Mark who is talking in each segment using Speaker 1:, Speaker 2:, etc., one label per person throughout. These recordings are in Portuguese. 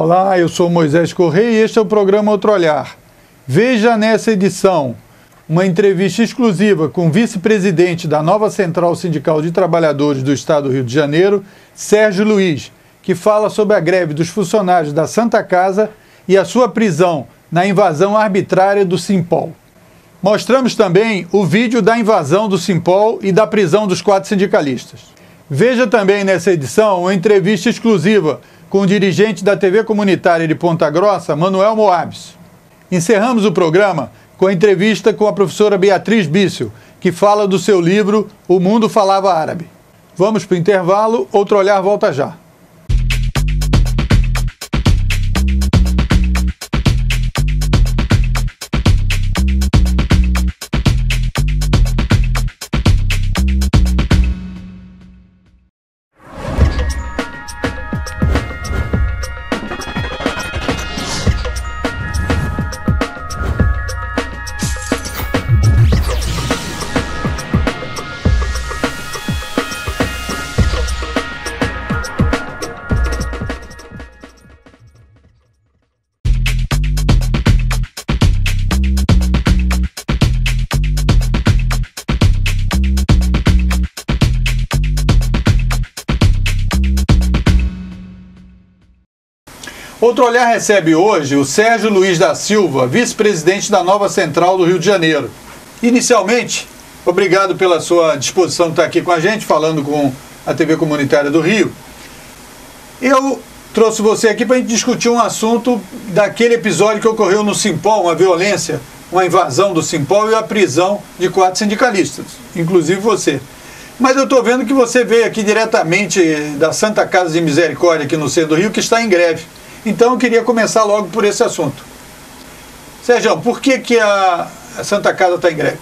Speaker 1: Olá, eu sou Moisés Correia e este é o programa Outro Olhar. Veja nessa edição uma entrevista exclusiva com o vice-presidente da nova Central Sindical de Trabalhadores do Estado do Rio de Janeiro, Sérgio Luiz, que fala sobre a greve dos funcionários da Santa Casa e a sua prisão na invasão arbitrária do Simpol. Mostramos também o vídeo da invasão do Simpol e da prisão dos 4 sindicalistas. Veja também nessa edição uma entrevista exclusiva com o dirigente da TV comunitária de Ponta Grossa, Manuel Moabis. Encerramos o programa com a entrevista com a professora Beatriz Bício, que fala do seu livro O Mundo Falava Árabe. Vamos para o intervalo, Outro Olhar volta já. Outro Olhar recebe hoje o Sérgio Luiz da Silva, vice-presidente da nova Central do Rio de Janeiro. Inicialmente, obrigado pela sua disposição de estar aqui com a gente, falando com a TV Comunitária do Rio. Eu trouxe você aqui para a gente discutir um assunto daquele episódio que ocorreu no Simpol, uma violência, uma invasão do Simpol e a prisão de 4 sindicalistas, inclusive você. Mas eu estou vendo que você veio aqui diretamente da Santa Casa de Misericórdia, aqui no centro do Rio, que está em greve. Então eu queria começar logo por esse assunto. Sérgio, por que a Santa Casa está em greve?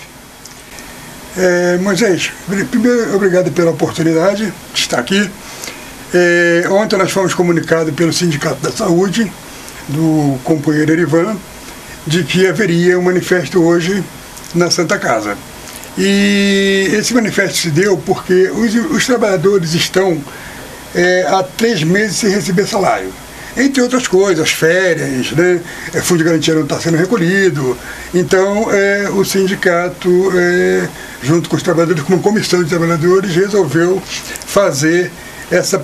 Speaker 2: Moisés, primeiro, obrigado pela oportunidade de estar aqui. Ontem nós fomos comunicados pelo Sindicato da Saúde, do companheiro Erivan, de que haveria um manifesto hoje na Santa Casa. E esse manifesto se deu porque os trabalhadores estão há 3 meses sem receber salário. Entre outras coisas, férias, né? Fundo de garantia não está sendo recolhido. Então, o sindicato, junto com os trabalhadores, com uma comissão de trabalhadores, resolveu fazer essa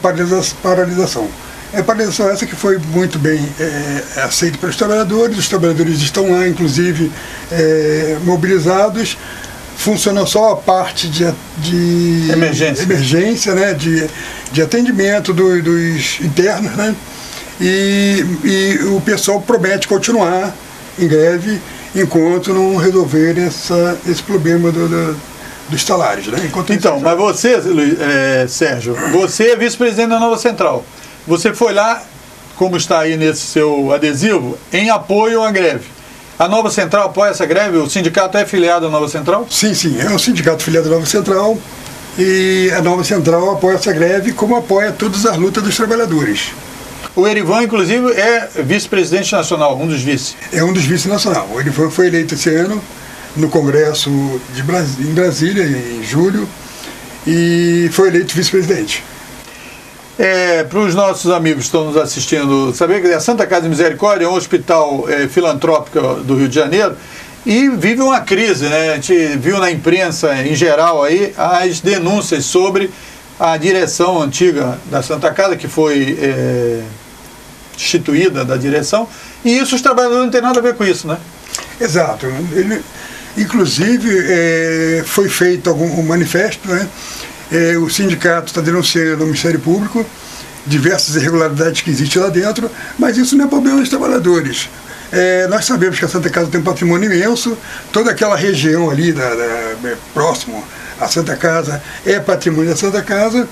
Speaker 2: paralisação. A paralisação essa que foi muito bem aceita pelos trabalhadores. Os trabalhadores estão lá, inclusive, mobilizados. Funcionou só a parte de emergência, né? de atendimento dos internos, né? E o pessoal promete continuar em greve enquanto não resolverem esse problema dos salários. Né?
Speaker 1: Então, mas você, Sérgio, você é vice-presidente da nova Central. Você foi lá, como está aí nesse seu adesivo, em apoio à greve. A nova Central apoia essa greve? O sindicato é filiado à nova Central?
Speaker 2: Sim, é um sindicato filiado à nova Central e a nova Central apoia essa greve como apoia todas as lutas dos trabalhadores.
Speaker 1: O Erivan, inclusive, é vice-presidente nacional, um dos vice.
Speaker 2: É um dos vice nacional. O Erivan foi eleito esse ano no Congresso em Brasília, em julho, e foi eleito vice-presidente.
Speaker 1: Para os nossos amigos que estão nos assistindo, saber que a Santa Casa de Misericórdia é um hospital filantrópico do Rio de Janeiro e vive uma crise, né? A gente viu na imprensa, em geral, aí, as denúncias sobre a direção antiga da Santa Casa, que foi destituída da direção, e isso os trabalhadores não têm nada a ver com isso, né?
Speaker 2: Exato. Inclusive, foi feito um manifesto, né? O sindicato está denunciando ao Ministério Público diversas irregularidades que existem lá dentro, mas isso não é problema dos trabalhadores. Nós sabemos que a Santa Casa tem um patrimônio imenso, toda aquela região ali próximo à Santa Casa é patrimônio da Santa Casa.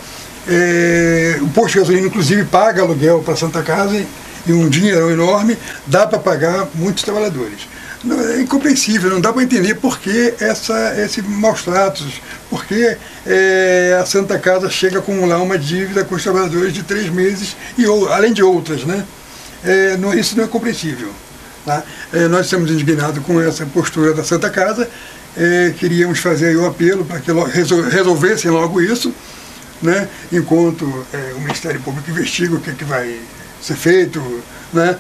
Speaker 2: O posto de gasolina, inclusive, paga aluguel para a Santa Casa e um dinheiro enorme, dá para pagar muitos trabalhadores. É incompreensível, não dá para entender por que esse maus tratos, por que a Santa Casa chega a acumular uma dívida com os trabalhadores de 3 meses, e além de outras, né? Isso não é compreensível. Tá? Nós estamos indignados com essa postura da Santa Casa, queríamos fazer aí o apelo para que resolvessem logo isso, né? Enquanto o Ministério Público investiga o que vai ser feito, né?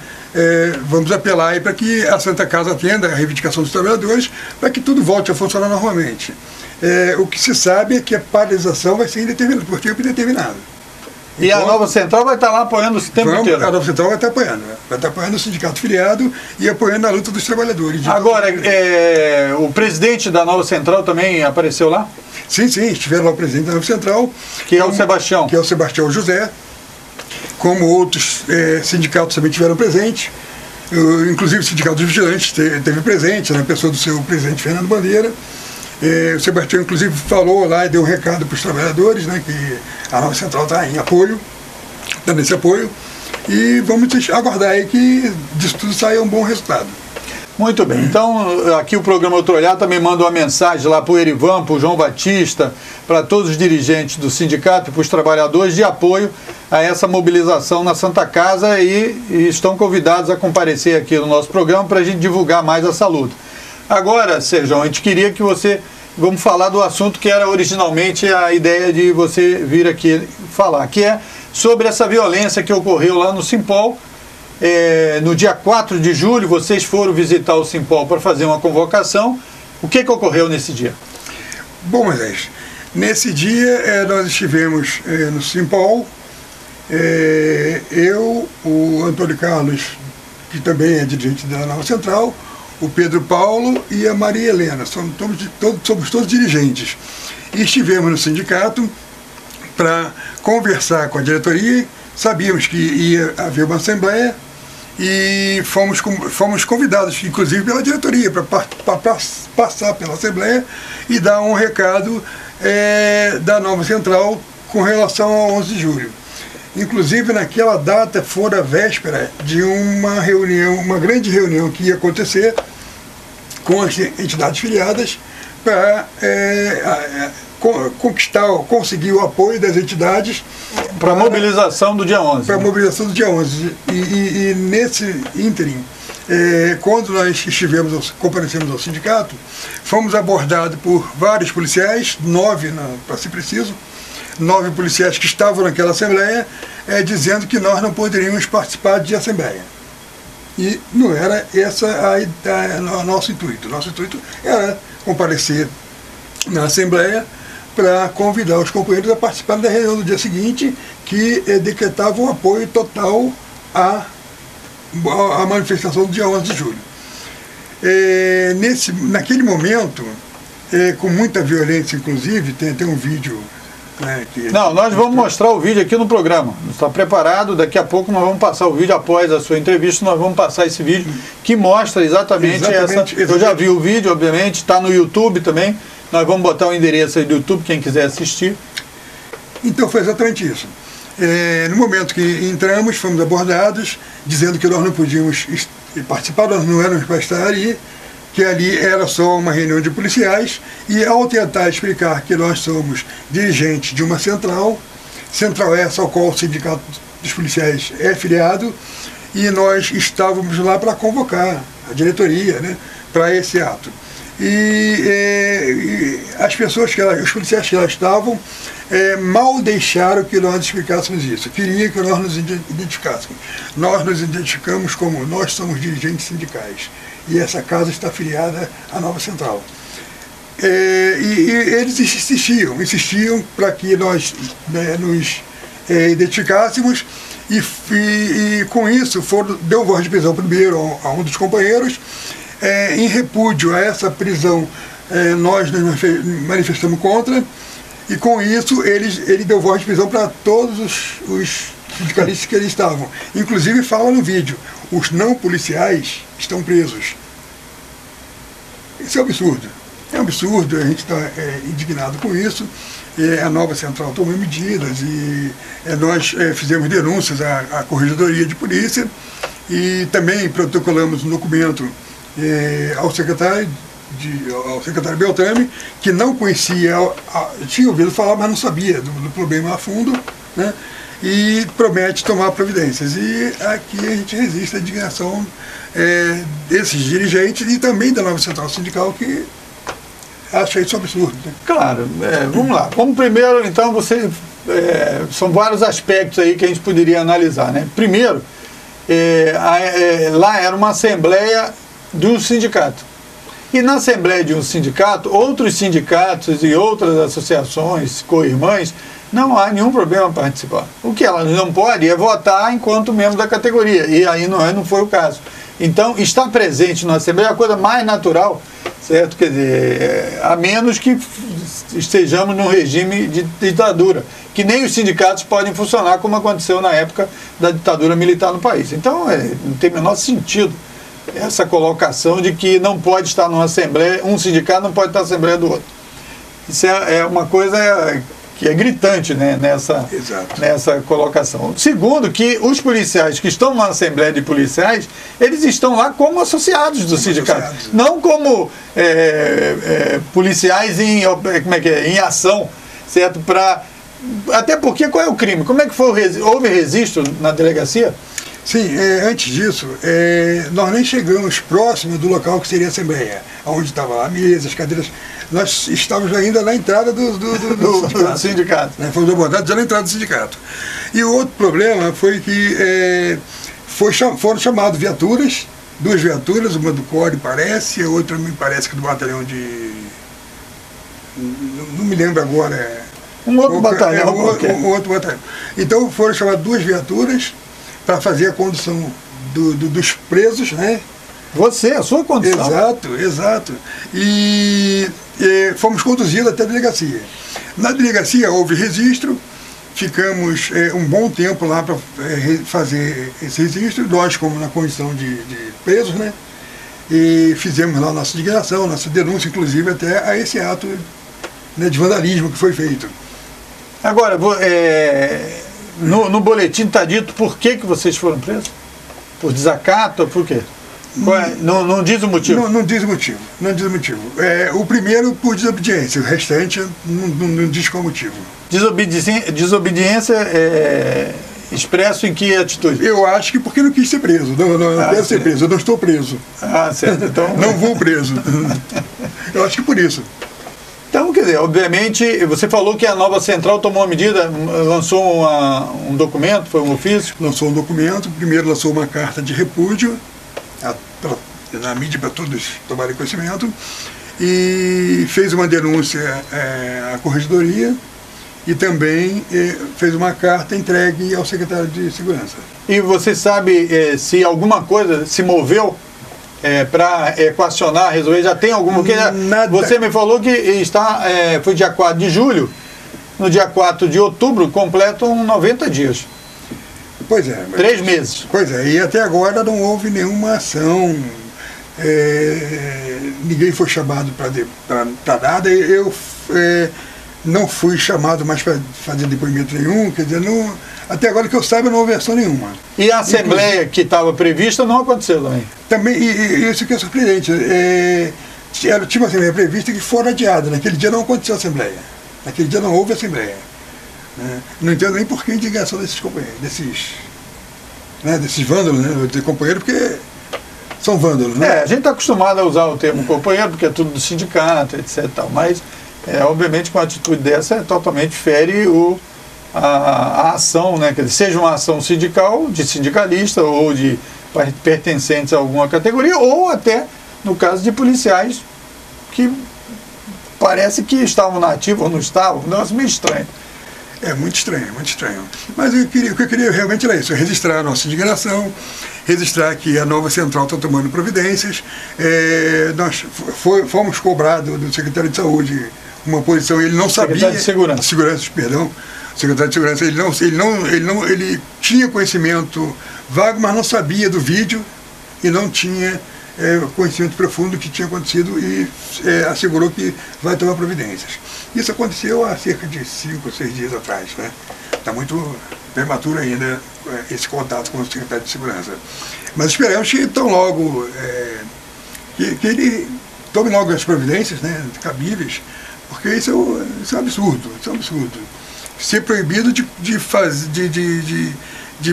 Speaker 2: Vamos apelar aí para que a Santa Casa atenda a reivindicação dos trabalhadores para que tudo volte a funcionar normalmente. O que se sabe é que a paralisação vai ser indeterminada, por tempo indeterminado.
Speaker 1: E então, a Nova Central vai estar lá apoiando esse tempo inteiro? A
Speaker 2: Nova Central vai estar apoiando. Vai estar apoiando o sindicato filiado e apoiando a luta dos trabalhadores.
Speaker 1: Agora, o presidente da Nova Central também apareceu lá?
Speaker 2: Sim, estiveram lá o presidente da Nova Central.
Speaker 1: Que é o Sebastião.
Speaker 2: Que é o Sebastião José. Como outros sindicatos também tiveram presente. Inclusive o Sindicato dos Vigilantes teve presente, na pessoa do seu presidente Fernando Bandeira. O Sebastião, inclusive, falou lá e deu um recado para os trabalhadores, né, que a Nova Central está em apoio, está nesse apoio, e vamos aguardar aí que disso tudo saia um bom resultado.
Speaker 1: Muito bem, então aqui o programa Outro Olhar também manda uma mensagem lá para o Erivan, para o João Batista, para todos os dirigentes do sindicato e para os trabalhadores de apoio a essa mobilização na Santa Casa e estão convidados a comparecer aqui no nosso programa para a gente divulgar mais essa luta. Agora, Sérgio, a gente queria que você... Vamos falar do assunto que era originalmente a ideia de você vir aqui falar, que é sobre essa violência que ocorreu lá no Simpol. No dia 4 de julho, vocês foram visitar o Simpol para fazer uma convocação. O que ocorreu nesse dia?
Speaker 2: Bom, Moisés, nesse dia nós estivemos no Simpol, eu, o Antônio Carlos, que também é dirigente da Nova Central, o Pedro Paulo e a Maria Helena, somos todos dirigentes. E estivemos no sindicato para conversar com a diretoria, sabíamos que ia haver uma assembleia e fomos convidados, inclusive pela diretoria, para passar pela assembleia e dar um recado da Nova Central com relação ao 11 de julho. Inclusive, naquela data, fora a véspera de uma reunião, uma grande reunião que ia acontecer com as entidades filiadas para conseguir o apoio das entidades
Speaker 1: para a mobilização do dia 11.
Speaker 2: Para a mobilização do dia 11. E nesse ínterim, quando nós comparecemos ao sindicato, fomos abordados por vários policiais, 9 para ser preciso, 9 policiais que estavam naquela assembleia, dizendo que nós não poderíamos participar de assembleia. E não era esse o nosso intuito. Nosso intuito era comparecer na assembleia para convidar os companheiros a participar da reunião do dia seguinte, que decretava um apoio total à manifestação do dia 11 de julho. Naquele momento, com muita violência, inclusive, tem um vídeo...
Speaker 1: Não, nós vamos mostrar o vídeo aqui no programa. Está preparado, daqui a pouco nós vamos passar o vídeo após a sua entrevista, nós vamos passar esse vídeo que mostra exatamente essa... Eu já vi o vídeo, obviamente, está no YouTube também, nós vamos botar o endereço aí do YouTube, quem quiser assistir.
Speaker 2: Então foi exatamente isso. No momento que entramos, fomos abordados, dizendo que nós não podíamos participar, nós não éramos para estar ali, que ali era só uma reunião de policiais, e ao tentar explicar que nós somos dirigentes de uma central essa ao qual o Sindicato dos Policiais é filiado, e nós estávamos lá para convocar a diretoria, né, para esse ato. E as pessoas, os policiais que lá estavam, mal deixaram que nós explicássemos isso, queriam que nós nos identificássemos. Nós nos identificamos como nós somos dirigentes sindicais. E essa casa está afiliada à Nova Central. E eles insistiam para que nós nos identificássemos, e com isso deu voz de prisão primeiro a um dos companheiros. Em repúdio a essa prisão, nós nos manifestamos contra, e com isso ele deu voz de prisão para todos os sindicalistas que ali estavam. Inclusive fala no vídeo, os não policiais estão presos. Isso é um absurdo. É um absurdo, a gente está indignado com isso. A Nova Central tomou medidas e nós fizemos denúncias à Corregedoria de Polícia e também protocolamos um documento ao secretário Beltrame, que não conhecia, tinha ouvido falar, mas não sabia do problema a fundo, né? E promete tomar providências. E aqui a gente resiste à indignação desses dirigentes e também da Nova Central Sindical, que acha isso um absurdo, né?
Speaker 1: Claro, vamos lá. Vamos primeiro, então, você são vários aspectos aí que a gente poderia analisar, né? Primeiro, lá era uma assembleia de um sindicato. E na assembleia de um sindicato, outros sindicatos e outras associações co-irmãs, não há nenhum problema em participar. O que elas não podem é votar enquanto membro da categoria, e aí não foi o caso. Então, estar presente na Assembleia é a coisa mais natural, certo? Quer dizer, a menos que estejamos num regime de ditadura, que nem os sindicatos podem funcionar como aconteceu na época da ditadura militar no país. Então, não tem o menor sentido essa colocação de que não pode estar numa Assembleia, um sindicato não pode estar na Assembleia do outro. Isso é uma coisa que é gritante, né, nessa colocação. Segundo, que os policiais que estão na Assembleia de Policiais, eles estão lá como associados do sindicato, não como policiais em ação, certo? Até porque, qual é o crime? Como é que foi? Houve registro na delegacia?
Speaker 2: Sim, antes disso, nós nem chegamos próximo do local que seria a Assembleia, onde estava a mesa, as cadeiras. Nós estávamos ainda na entrada do sindicato. Né? Fomos abordados já na entrada do sindicato. E o outro problema foi que foram chamadas viaturas, 2 viaturas, uma do CORE parece, a outra me parece que do batalhão de... Não me lembro agora.
Speaker 1: Um outro batalhão.
Speaker 2: Um outro batalhão. Então foram chamadas 2 viaturas para fazer a condução dos presos, né?
Speaker 1: Você, a sua condição.
Speaker 2: Exato. E fomos conduzidos até a delegacia. Na delegacia houve registro, ficamos um bom tempo lá para fazer esse registro, nós como na condição de presos, né? E fizemos lá nossa indignação, nossa denúncia, inclusive até a esse ato, né, de vandalismo que foi feito.
Speaker 1: Agora, no boletim está dito por que vocês foram presos? Por desacato ou por quê? Não diz o motivo?
Speaker 2: Não diz o motivo. O primeiro por desobediência, o restante não diz qual motivo.
Speaker 1: Desobediência expresso em que atitude?
Speaker 2: Eu acho que porque não quis ser preso. Não quero ser preso, eu não estou preso.
Speaker 1: Ah, certo. Então...
Speaker 2: não vou preso. Eu acho que por isso.
Speaker 1: Então, quer dizer, obviamente, você falou que a nova central tomou uma medida, lançou um documento, foi um ofício?
Speaker 2: Lançou um documento, primeiro lançou uma carta de repúdio, na mídia para todos tomarem conhecimento, e fez uma denúncia à Corregedoria e também fez uma carta entregue ao secretário de Segurança.
Speaker 1: E você sabe se alguma coisa se moveu para equacionar, resolver? Já tem alguma? Nada. Você me falou que foi dia 4 de julho, no dia 4 de outubro completam 90 dias.
Speaker 2: Pois é.
Speaker 1: 3 meses.
Speaker 2: Pois é, e até agora não houve nenhuma ação, ninguém foi chamado para nada, eu não fui chamado mais para fazer depoimento nenhum, quer dizer, até agora que eu saiba não houve ação nenhuma.
Speaker 1: E a assembleia que estava prevista não aconteceu também?
Speaker 2: Também, e isso que é surpreendente, tinha uma assembleia prevista que foi adiada, naquele dia não aconteceu a assembleia, naquele dia não houve assembleia. Não entendo nem por que a indignação desses companheiros, desses vândalos, né? De companheiro, porque são vândalos, né?
Speaker 1: A gente está acostumado a usar o termo companheiro, porque é tudo do sindicato, etc. Mas, obviamente, com uma atitude dessa, totalmente fere a ação, né? Quer dizer, seja uma ação sindical, de sindicalista, ou de pertencentes a alguma categoria, ou até, no caso de policiais, que parece que estavam na ativa ou não estavam, um negócio meio estranho.
Speaker 2: É muito estranho, muito estranho. Mas o que eu queria realmente era isso, registrar a nossa indignação, registrar que a nova central está tomando providências. Nós fomos cobrados do secretário de Saúde uma posição, ele não sabia...
Speaker 1: Secretário de Segurança.
Speaker 2: O secretário de Segurança, ele tinha conhecimento vago, mas não sabia do vídeo e não tinha conhecimento profundo do que tinha acontecido e assegurou que vai tomar providências. Isso aconteceu há cerca de 5 ou 6 dias atrás, né? Está muito prematuro ainda esse contato com o secretário de Segurança. Mas esperamos que tão logo, que ele tome logo as providências, né, cabíveis, porque isso é um absurdo, Ser proibido de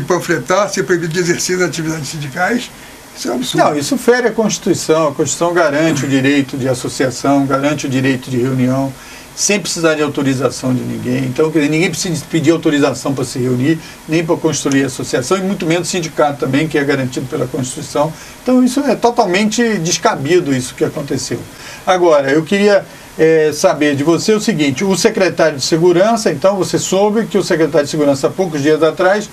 Speaker 2: panfletar, ser proibido de exercer atividades sindicais, isso é um absurdo.
Speaker 1: Não, isso fere a Constituição garante o direito de associação, garante o direito de reunião. sem precisar de autorização de ninguém. Então, quer dizer, ninguém precisa pedir autorização para se reunir, nem para construir associação, e muito menos sindicato também, que é garantido pela Constituição. Então, isso é totalmente descabido, isso que aconteceu. Agora, eu queria saber de você o seguinte: o secretário de Segurança, então, você soube que o secretário de Segurança, há poucos dias atrás,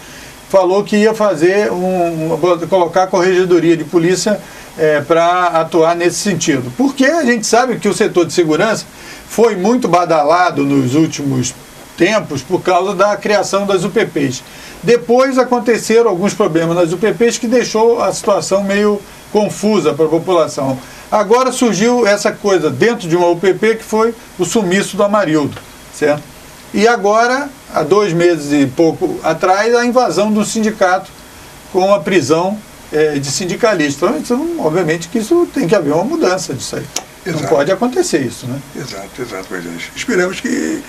Speaker 1: falou que ia fazer colocar a Corregedoria de Polícia para atuar nesse sentido. Porque a gente sabe que o setor de segurança foi muito badalado nos últimos tempos por causa da criação das UPPs. Depois aconteceram alguns problemas nas UPPs que deixou a situação meio confusa para a população. Agora surgiu essa coisa dentro de uma UPP que foi o sumiço do Amarildo, certo? E agora, há 2 meses e pouco atrás, a invasão do sindicato com a prisão de sindicalistas. Então, obviamente que isso tem que haver uma mudança disso aí. Exato. Não pode acontecer isso, né?
Speaker 2: Exato, presidente. Esperamos que,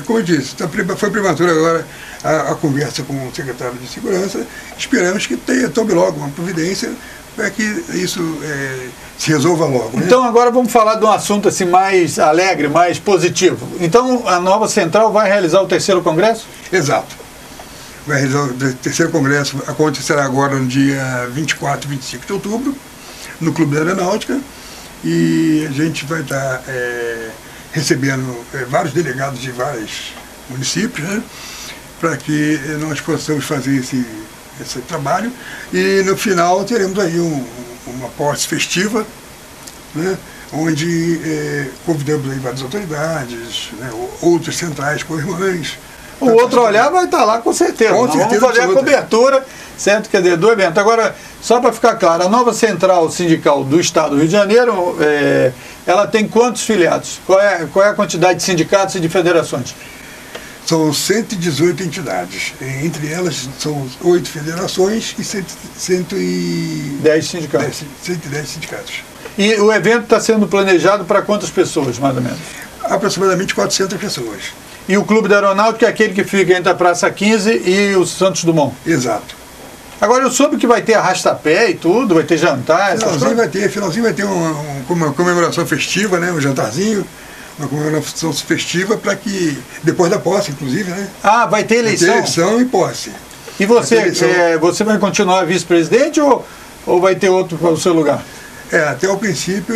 Speaker 2: como eu disse, foi prematura agora a conversa com o secretário de Segurança. Esperamos que tome logo uma providência para que isso se resolva logo. Né?
Speaker 1: Então agora vamos falar de um assunto assim mais alegre, mais positivo. Então a nova central vai realizar o 3º Congresso?
Speaker 2: Exato. Vai realizar o 3º Congresso, acontecerá agora no dia 24 e 25 de outubro, no Clube da Aeronáutica, e a gente vai estar recebendo vários delegados de vários municípios, né, para que nós possamos fazer esse trabalho, e no final teremos aí uma posse festiva, né, onde convidamos aí várias autoridades, né, outras centrais co-irmãs.
Speaker 1: O Outro Olhar vai estar lá com certeza. Vamos fazer a cobertura, certo? Quer dizer, do evento. Agora, só para ficar claro, a nova central sindical do Estado do Rio de Janeiro, ela tem quantos filiados? Qual é a quantidade de sindicatos e de federações?
Speaker 2: São 118 entidades. Entre elas são 8 federações e 110 sindicatos. 110 sindicatos.
Speaker 1: E o evento está sendo planejado para quantas pessoas, mais ou menos?
Speaker 2: Aproximadamente 400 pessoas.
Speaker 1: E o Clube da Aeronáutica é aquele que fica entre a Praça 15 e o Santos Dumont?
Speaker 2: Exato.
Speaker 1: Agora, eu soube que vai ter arrasta-pé e tudo, vai ter jantar.
Speaker 2: Finalzinho vai ter uma comemoração festiva, né, um jantarzinho, uma comemoração festiva para que, depois da posse, inclusive, né?
Speaker 1: Ah, vai ter eleição?
Speaker 2: Vai ter eleição e posse.
Speaker 1: E você vai continuar vice-presidente ou vai ter outro para o seu lugar?
Speaker 2: Até o princípio,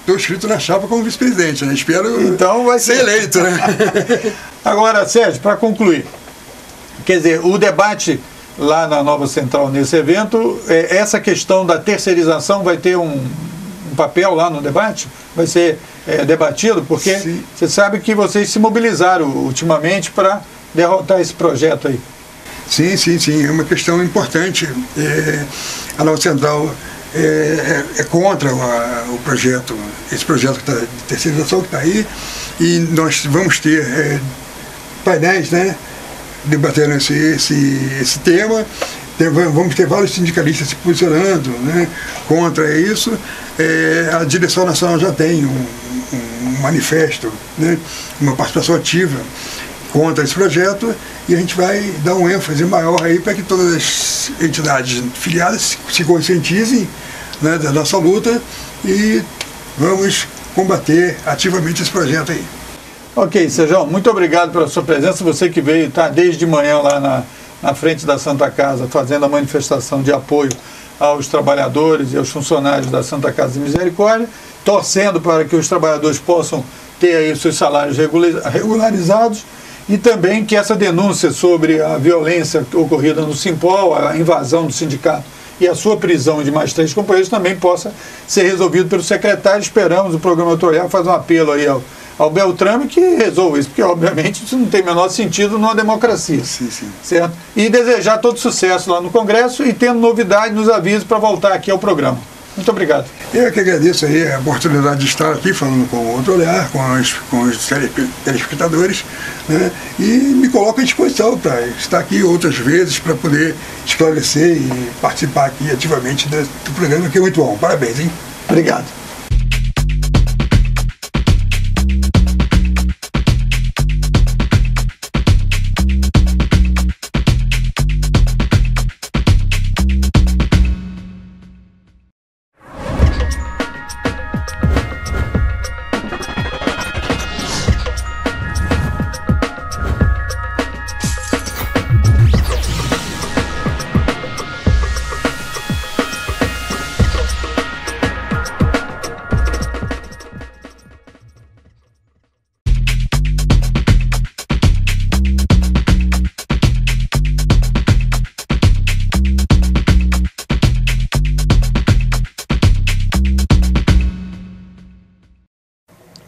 Speaker 2: estou inscrito na chapa como vice-presidente, né? Espero
Speaker 1: então vai ser
Speaker 2: eleito, né?
Speaker 1: Agora, Sérgio, para concluir, quer dizer, o debate lá na nova central nesse evento, essa questão da terceirização vai ter um papel lá no debate? Vai ser debatido? Porque sim, você sabe que vocês se mobilizaram ultimamente para derrotar esse projeto aí.
Speaker 2: Sim, é uma questão importante. A nova central é contra o projeto, esse projeto de terceirização que está aí, e nós vamos ter painéis, né, debatendo esse tema. Vamos ter vários sindicalistas se posicionando, né, contra isso. A direção nacional já tem um manifesto, né, uma participação ativa contra esse projeto, e a gente vai dar um ênfase maior aí para que todas as entidades filiadas se conscientizem, né, da nossa luta, e vamos combater ativamente esse projeto aí.
Speaker 1: Ok, Sérgio, muito obrigado pela sua presença, você que veio, tá desde de manhã lá na frente da Santa Casa, fazendo a manifestação de apoio aos trabalhadores e aos funcionários da Santa Casa de Misericórdia, torcendo para que os trabalhadores possam ter aí os seus salários regularizados, e também que essa denúncia sobre a violência ocorrida no Simpol, a invasão do sindicato e a sua prisão de mais 3 companheiros também possa ser resolvido pelo secretário. Esperamos, o programa Outro Olhar faz um apelo aí ao Beltrame que resolva isso, porque obviamente isso não tem o menor sentido numa democracia.
Speaker 2: Sim.
Speaker 1: Certo? E desejar todo sucesso lá no Congresso, e tendo novidade nos avise para voltar aqui ao programa. Muito obrigado.
Speaker 2: Eu que agradeço aí a oportunidade de estar aqui falando com o Outro Olhar, com os telespectadores, né, e me coloco à disposição para estar aqui outras vezes para poder esclarecer e participar aqui ativamente do programa, que é muito bom. Parabéns, hein?
Speaker 1: Obrigado.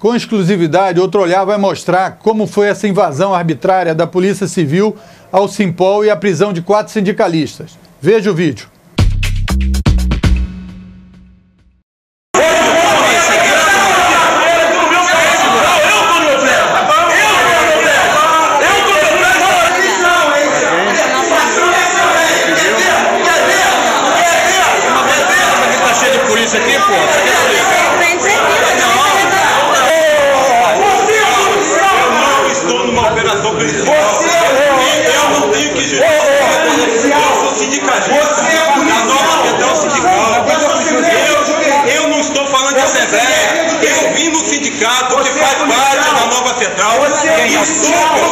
Speaker 1: Com exclusividade, Outro Olhar vai mostrar como foi essa invasão arbitrária da Polícia Civil ao Simpol e a prisão de 4 sindicalistas. Veja o vídeo.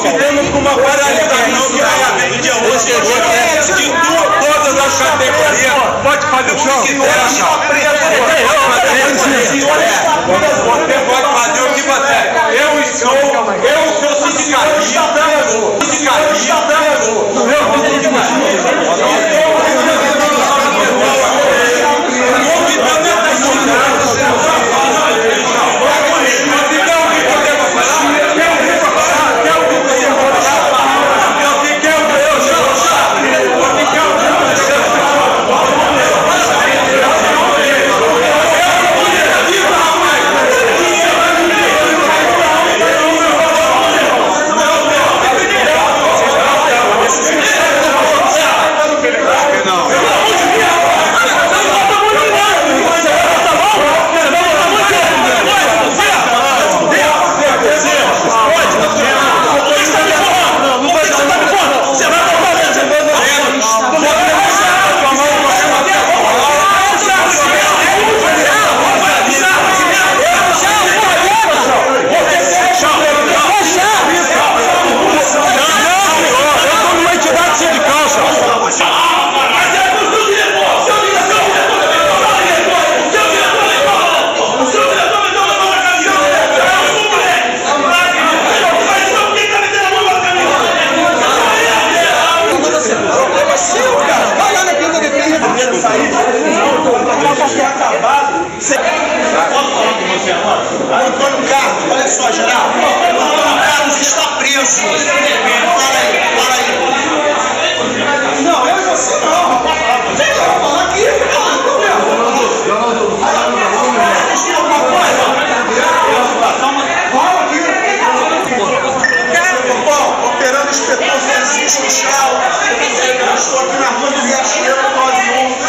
Speaker 3: Estamos com uma paralisação de pagamento dia 11 de todas as categorias. Pode fazer o que quiser, você pode fazer o que você. Eu sou sindicalista. Antônio Carlos, olha só, geral. Antônio Carlos está preso. Para aí. Não, eu e você não. Deixa eu falar aqui. Operando o inspetor Francisco Chau. Estou aqui na rua do Riachuelo, 91.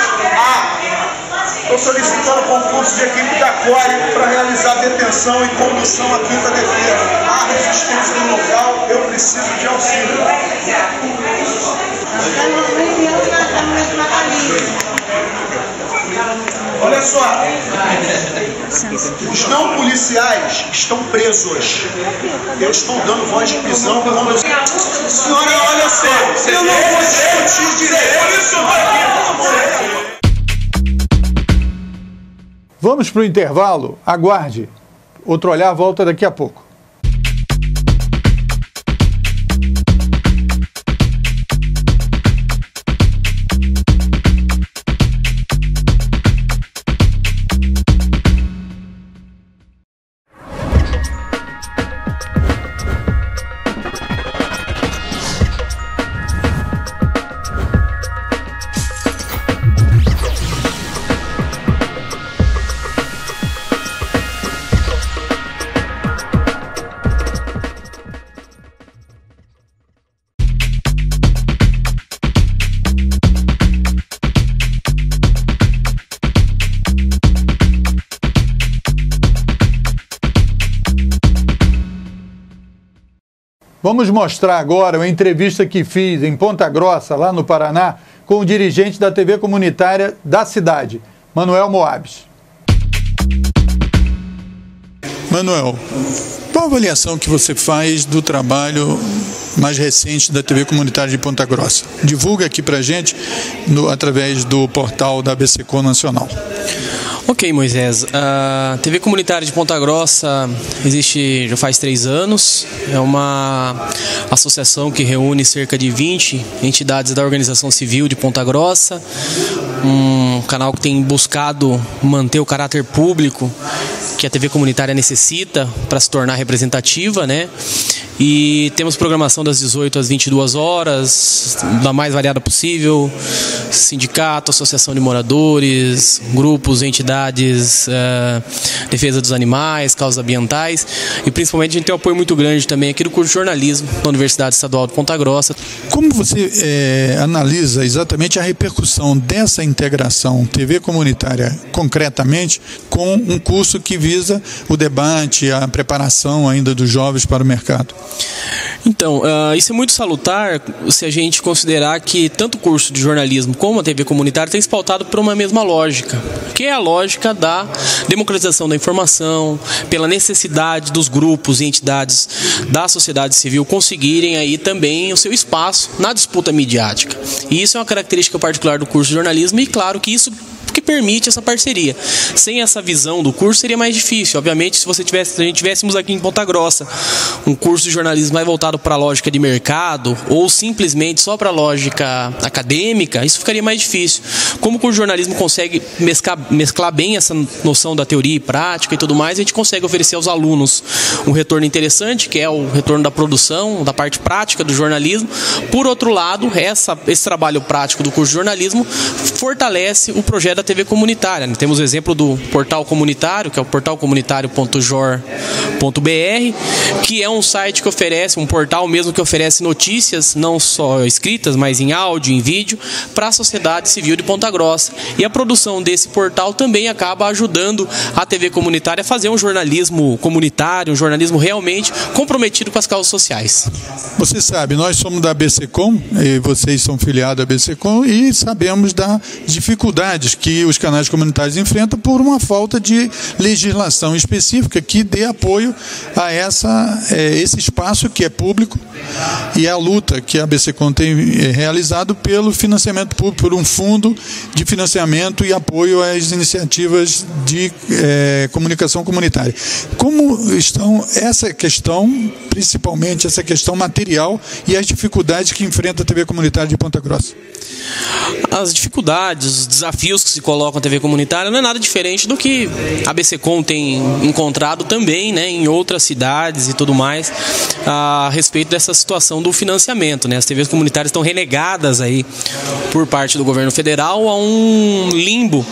Speaker 3: Estou solicitando concurso de equipe da CORE para realizar detenção e condução à quinta defesa. Há resistência no local, eu preciso de auxílio. Olha só, os não policiais estão presos. Eu estou dando voz de prisão quando... Senhora, olha só, eu não vou discutir direito. Isso aqui,
Speaker 1: Vamos para o intervalo? Aguarde. Outro Olhar volta daqui a pouco. Vamos mostrar agora uma entrevista que fiz em Ponta Grossa, lá no Paraná, com o dirigente da TV comunitária da cidade, Manuel Moabes. Manuel, qual a avaliação que você faz do trabalho mais recente da TV comunitária de Ponta Grossa? Divulga aqui pra gente através do portal da ABCCom Nacional.
Speaker 4: Ok, Moisés. A TV comunitária de Ponta Grossa existe já faz 3 anos. É uma associação que reúne cerca de 20 entidades da organização civil de Ponta Grossa, um canal que tem buscado manter o caráter público que a TV comunitária necessita para se tornar representativa, né? E temos programação das 18 às 22 horas, da mais variada possível, sindicato, associação de moradores, grupos, entidades, defesa dos animais, causas ambientais, e principalmente a gente tem um apoio muito grande também aqui do curso de jornalismo da Universidade Estadual de Ponta Grossa.
Speaker 1: Como você analisa exatamente a repercussão dessa integração TV comunitária, concretamente, com um curso que visa o debate, a preparação ainda dos jovens para o mercado?
Speaker 4: Então, isso é muito salutar se a gente considerar que tanto o curso de jornalismo como a TV comunitária tem se pautado por uma mesma lógica, que é a lógica da democratização da informação, pela necessidade dos grupos e entidades da sociedade civil conseguirem aí também o seu espaço na disputa midiática. E isso é uma característica particular do curso de jornalismo e, claro, que isso que permite essa parceria. Sem essa visão do curso seria mais difícil. Obviamente, se a gente tivéssemos aqui em Ponta Grossa um curso de jornalismo mais voltado para a lógica de mercado ou simplesmente só para a lógica acadêmica, isso ficaria mais difícil. Como o curso de jornalismo consegue mesclar bem essa noção da teoria e prática e tudo mais, a gente consegue oferecer aos alunos um retorno interessante, que é o retorno da produção, da parte prática do jornalismo. Por outro lado, esse trabalho prático do curso de jornalismo fortalece o projeto da TV comunitária. Temos o exemplo do portal comunitário, que é o portalcomunitario.jor.br, que é um site que oferece, um portal mesmo que oferece notícias, não só escritas, mas em áudio, em vídeo, para a sociedade civil de Ponta Grossa. E a produção desse portal também acaba ajudando a TV comunitária a fazer um jornalismo comunitário, um jornalismo realmente comprometido com as causas sociais.
Speaker 1: Você sabe, nós somos da ABCCom, e vocês são filiados à ABCCom, e sabemos das dificuldades que os canais comunitários enfrentam por uma falta de legislação específica que dê apoio a esse espaço que é público, e a luta que a ABCCom tem realizado pelo financiamento público, por um fundo de financiamento e apoio às iniciativas de comunicação comunitária. Como estão essa questão, principalmente essa questão material e as dificuldades que enfrenta a TV comunitária de Ponta Grossa?
Speaker 4: As dificuldades, os desafios que se colocam na TV comunitária não é nada diferente do que a ABCCom tem encontrado também, né, em outras cidades e tudo mais, a respeito dessa situação do financiamento, né? As TVs comunitárias estão renegadas aí por parte do governo federal a um limbo,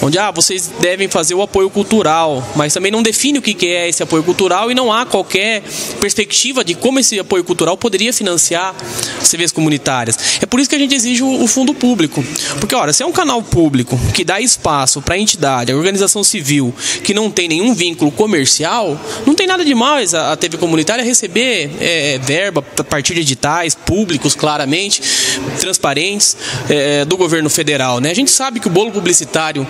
Speaker 4: onde vocês devem fazer o apoio cultural, mas também não define o que é esse apoio cultural e não há qualquer perspectiva de como esse apoio cultural poderia financiar as TVs comunitárias. É por isso que a gente exige o fundo público, porque se é um canal público que dá espaço para a entidade, a organização civil, que não tem nenhum vínculo comercial, não tem nada demais a TV comunitária receber verba a partir de editais públicos, claramente, transparentes, do governo federal, né? A gente sabe que o bolo publicitário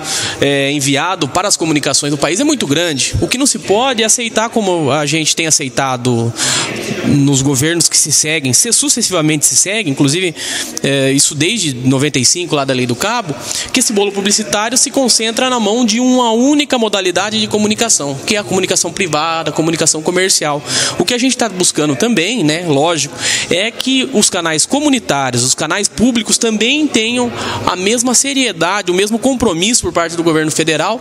Speaker 4: enviado para as comunicações do país é muito grande. O que não se pode é aceitar, como a gente tem aceitado nos governos que se seguem, sucessivamente se seguem, inclusive isso desde 95, lá da Lei do Cabo, que esse bolo publicitário se concentra na mão de uma única modalidade de comunicação, que é a comunicação privada, a comunicação comercial. O que a gente está buscando também, né, lógico, é que os canais comunitários, os canais públicos também tenham a mesma seriedade, o mesmo compromisso por parte do governo federal,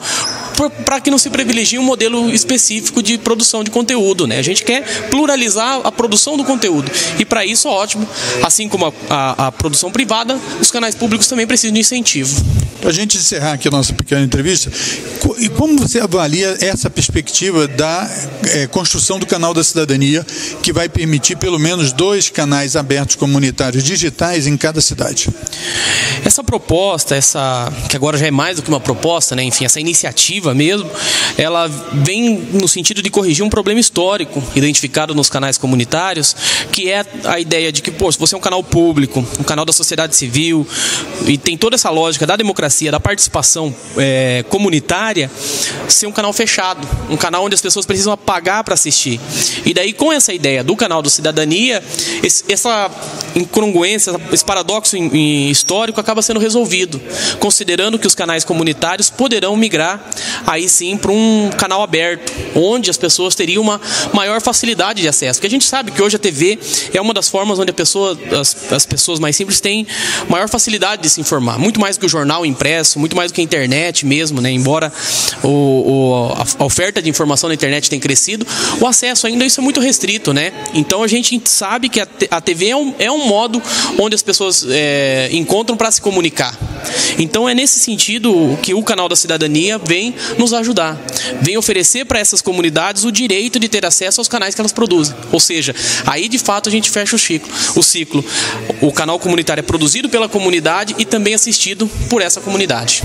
Speaker 4: para que não se privilegie um modelo específico de produção de conteúdo, né? A gente quer pluralizar a produção do conteúdo e, para isso, ótimo, assim como a produção privada, os canais públicos também precisam de incentivo.
Speaker 1: Para a gente encerrar aqui a nossa pequena entrevista, e como você avalia essa perspectiva da construção do canal da cidadania, que vai permitir pelo menos 2 canais abertos comunitários digitais em cada cidade?
Speaker 4: Essa proposta, que agora já é mais do que uma proposta, né? Enfim, essa iniciativa mesmo, ela vem no sentido de corrigir um problema histórico identificado nos canais comunitários, que é a ideia de que, se você é um canal público, um canal da sociedade civil, e tem toda essa lógica da democracia, da participação comunitária, ser um canal fechado, um canal onde as pessoas precisam pagar para assistir. E daí, com essa ideia do canal do Cidadania, essa incongruência, esse paradoxo histórico acaba sendo resolvido, considerando que os canais comunitários poderão migrar aí sim para um canal aberto, onde as pessoas teriam uma maior facilidade de acesso. Porque a gente sabe que hoje a TV é uma das formas onde as pessoas mais simples têm maior facilidade de se informar, muito mais do que o jornal impresso, muito mais do que a internet mesmo, né? Embora a oferta de informação na internet tenha crescido, o acesso ainda isso é muito restrito, né? Então a gente sabe que a TV é um modo onde as pessoas encontram para se comunicar. Então é nesse sentido que o Canal da Cidadania vem nos ajudar, vem oferecer para essas comunidades o direito de ter acesso aos canais que elas produzem. Ou seja, aí de fato a gente fecha o ciclo. O canal comunitário é produzido pela comunidade e também assistido por essa comunidade.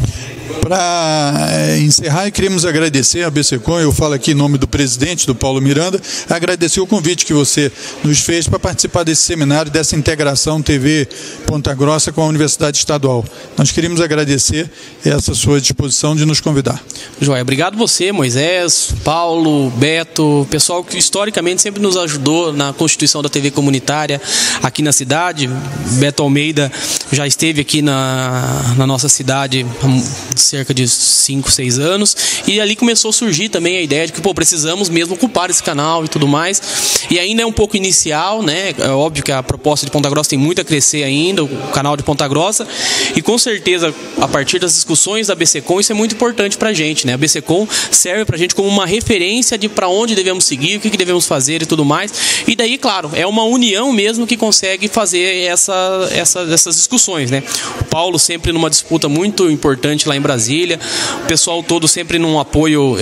Speaker 1: Para encerrar, queremos agradecer a ABSECOM, eu falo aqui em nome do presidente, do Paulo Miranda, agradecer o convite que você nos fez para participar desse seminário, dessa integração TV Ponta Grossa com a Universidade Estadual. Nós queríamos agradecer essa sua disposição de nos convidar.
Speaker 4: Joia, obrigado você, Moisés, Paulo, Beto, pessoal que historicamente sempre nos ajudou na constituição da TV comunitária aqui na cidade. Beto Almeida já esteve aqui na nossa cidade há cerca de 5, 6 anos, e ali começou a surgir também a ideia de que precisamos mesmo ocupar esse canal e tudo mais, e ainda é um pouco inicial, né? É óbvio que a proposta de Ponta Grossa tem muito a crescer ainda, o canal de Ponta Grossa, e com certeza a partir das discussões da ABSECOM isso é muito importante pra gente, né? A ABSECOM serve pra gente como uma referência de para onde devemos seguir, o que devemos fazer e tudo mais, e daí, claro, é uma união mesmo que consegue fazer essas discussões, né? O Paulo sempre numa disputa muito importante lá em Brasília, o pessoal todo sempre num apoio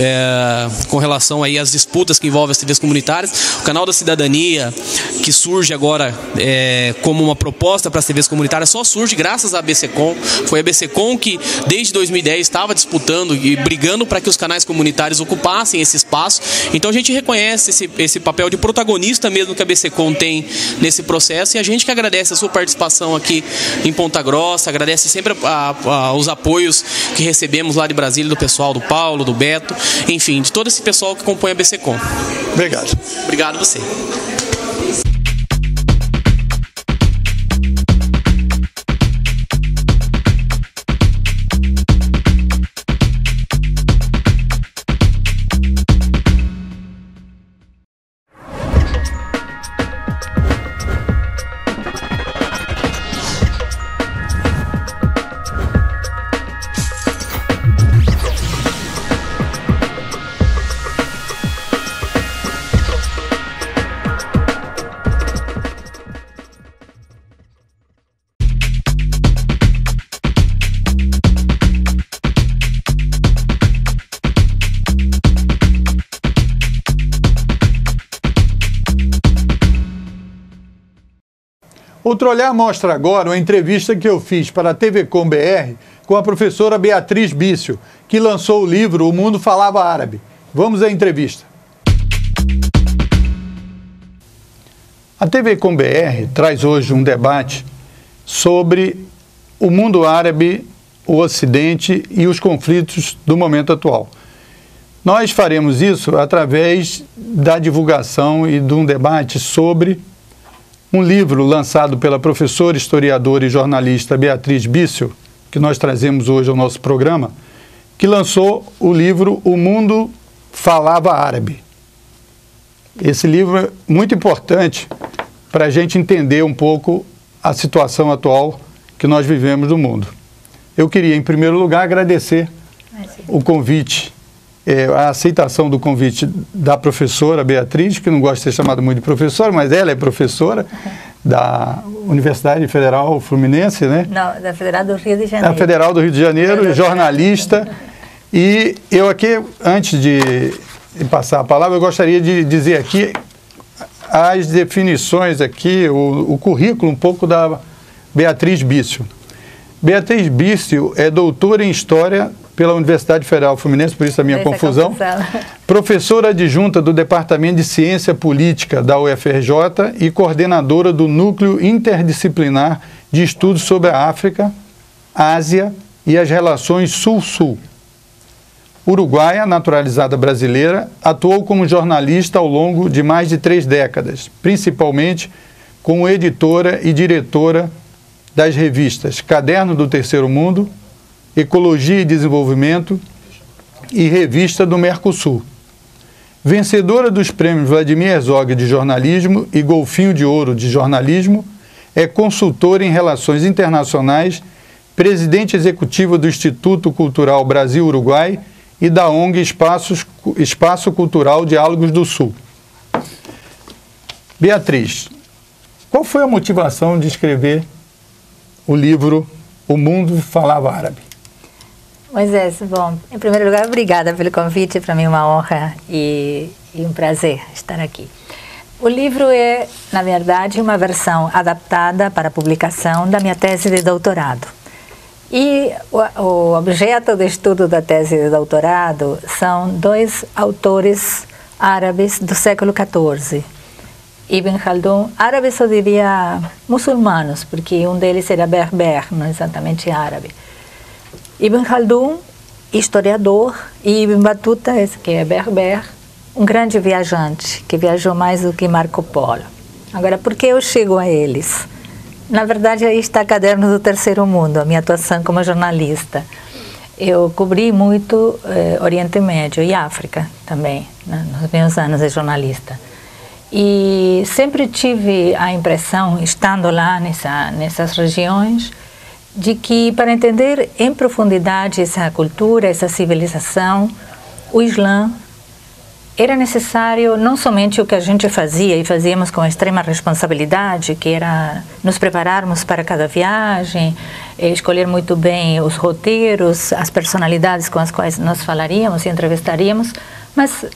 Speaker 4: com relação aí às disputas que envolvem as TVs comunitárias. O Canal da Cidadania, que surge agora como uma proposta para as TVs comunitárias, só surge graças à ABSECOM. Foi a ABSECOM que desde 2010 estava disputando e brigando para que os canais comunitários ocupassem esse espaço. Então a gente reconhece esse papel de protagonista mesmo que a ABSECOM tem nesse processo, e a gente que agradece a sua participação aqui em Ponta Grossa, agradece sempre os apoios que recebemos lá de Brasília, do pessoal do Paulo, do Beto, enfim, de todo esse pessoal que compõe a ABSECOM.
Speaker 1: Obrigado.
Speaker 4: Obrigado a você.
Speaker 1: O Trolhar mostra agora uma entrevista que eu fiz para a TV Com BR com a professora Beatriz Bício, que lançou o livro O Mundo Falava Árabe. Vamos à entrevista. A TV Com BR traz hoje um debate sobre o mundo árabe, o Ocidente e os conflitos do momento atual. Nós faremos isso através da divulgação e de um debate sobre um livro lançado pela professora, historiadora e jornalista Beatriz Bício, que nós trazemos hoje ao nosso programa, que lançou o livro O Mundo Falava Árabe. Esse livro é muito importante para a gente entender um pouco a situação atual que nós vivemos no mundo. Eu queria, em primeiro lugar, agradecer o convite, a aceitação do convite da professora Beatriz, que não gosta de ser chamada muito de professora, mas ela é professora da Universidade Federal Fluminense, né?
Speaker 5: Não, da Federal do Rio de Janeiro.
Speaker 1: Da Federal do Rio de Janeiro, jornalista. E eu aqui, antes de passar a palavra, eu gostaria de dizer aqui as definições aqui, o currículo um pouco da Beatriz Bício. Beatriz Bício é doutora em História pela Universidade Federal Fluminense, por isso a minha confusão. Professora adjunta do Departamento de Ciência Política da UFRJ e coordenadora do Núcleo Interdisciplinar de Estudos sobre a África, Ásia e as Relações Sul-Sul. Uruguaia, naturalizada brasileira, atuou como jornalista ao longo de mais de 3 décadas, principalmente como editora e diretora das revistas Caderno do Terceiro Mundo, Ecologia e Desenvolvimento, e Revista do Mercosul. Vencedora dos prêmios Vladimir Herzog de jornalismo e Golfinho de Ouro de jornalismo, é consultora em relações internacionais, presidente executiva do Instituto Cultural Brasil-Uruguai e da ONG Espaço Cultural Diálogos do Sul. Beatriz, qual foi a motivação de escrever o livro O Mundo Falava Árabe?
Speaker 5: Moisés, bom, em primeiro lugar, obrigada pelo convite, para mim é uma honra e um prazer estar aqui. O livro é, na verdade, uma versão adaptada para publicação da minha tese de doutorado. E o objeto de estudo da tese de doutorado são dois autores árabes do século XIV. Ibn Khaldun, árabes eu diria muçulmanos, porque um deles era berber, não exatamente árabe. Ibn Khaldun, historiador, e Ibn Battuta, que é berber, um grande viajante, que viajou mais do que Marco Polo. Agora, por que eu chego a eles? Na verdade, aí está Caderno do Terceiro Mundo, a minha atuação como jornalista. Eu cobri muito Oriente Médio e África também, nos meus anos de jornalista. E sempre tive a impressão, estando lá nessas regiões, de que para entender em profundidade essa cultura, essa civilização, o Islã, era necessário não somente o que a gente fazia, e fazíamos com extrema responsabilidade, que era nos prepararmos para cada viagem, escolher muito bem os roteiros, as personalidades com as quais nós falaríamos e entrevistaríamos, mas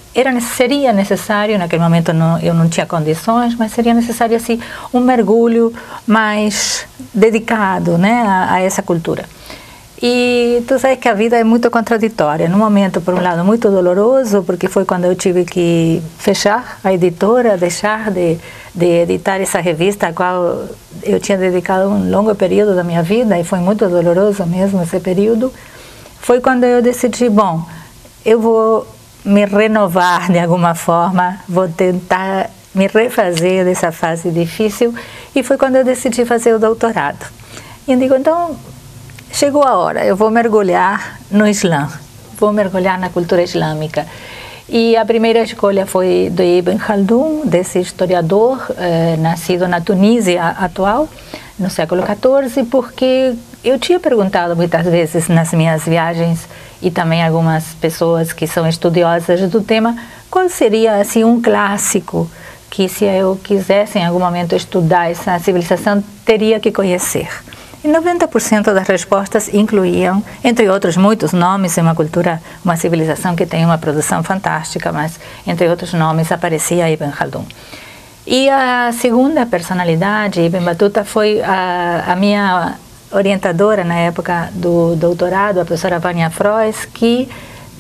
Speaker 5: seria necessário, naquele momento eu não tinha condições, mas seria necessário assim, um mergulho mais dedicado, né, a essa cultura. E tu sabes que a vida é muito contraditória. Num momento, por um lado, muito doloroso, porque foi quando eu tive que fechar a editora, deixar de editar essa revista, a qual eu tinha dedicado um longo período da minha vida, e foi muito doloroso mesmo esse período. Foi quando eu decidi, bom, eu vou me renovar de alguma forma, vou tentar me refazer dessa fase difícil, e foi quando eu decidi fazer o doutorado. E eu digo, então, chegou a hora, eu vou mergulhar no Islã, vou mergulhar na cultura islâmica. E a primeira escolha foi do Ibn Khaldun, desse historiador, nascido na Tunísia atual, no século XIV, porque eu tinha perguntado muitas vezes nas minhas viagens, e também algumas pessoas que são estudiosas do tema, qual seria assim um clássico que, se eu quisesse em algum momento estudar essa civilização, teria que conhecer. E 90% das respostas incluíam, entre outros muitos nomes, uma cultura, uma civilização que tem uma produção fantástica, mas entre outros nomes aparecia Ibn Khaldun. E a segunda personalidade, Ibn Battuta, foi a minha orientadora na época do doutorado, a professora Vânia Frois, que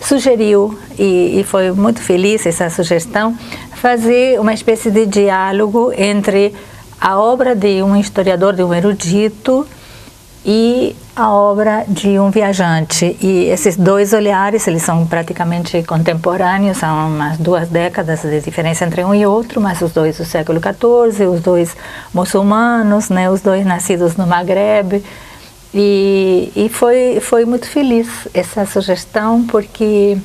Speaker 5: sugeriu, e foi muito feliz essa sugestão, fazer uma espécie de diálogo entre a obra de um historiador, de um erudito, e a obra de um viajante. E esses dois olhares, eles são praticamente contemporâneos, são umas 2 décadas de diferença entre um e outro, mas os dois do século XIV, os dois muçulmanos, né, os dois nascidos no Maghreb. E foi muito feliz essa sugestão, porque